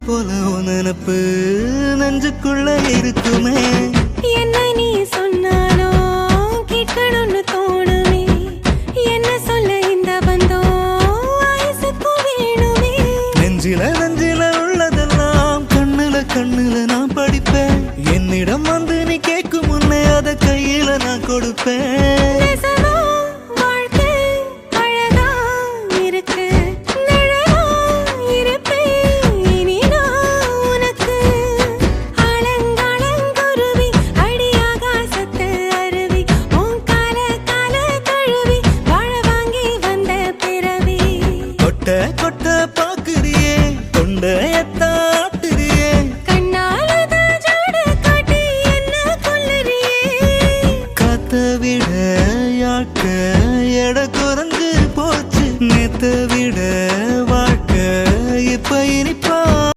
போல நினப்பு நெஞ்சுக்குள்ள இருக்குமே என்ன நீ சொன்னாலோ கேட்கணும்னு தோணுமே என்ன சொல்ல இந்த பந்தம் ஆயுசுக்கு வேணுமே நெஞ்சில உள்ளதெல்லாம் கண்ணுல நான் படிப்பேன் என்னிடம் வந்து நீ கேட்கும் முன்னே அத கையில நான் கொடுப்பேன் கொட்ட பாக்குறியே தொண்டையத்தான்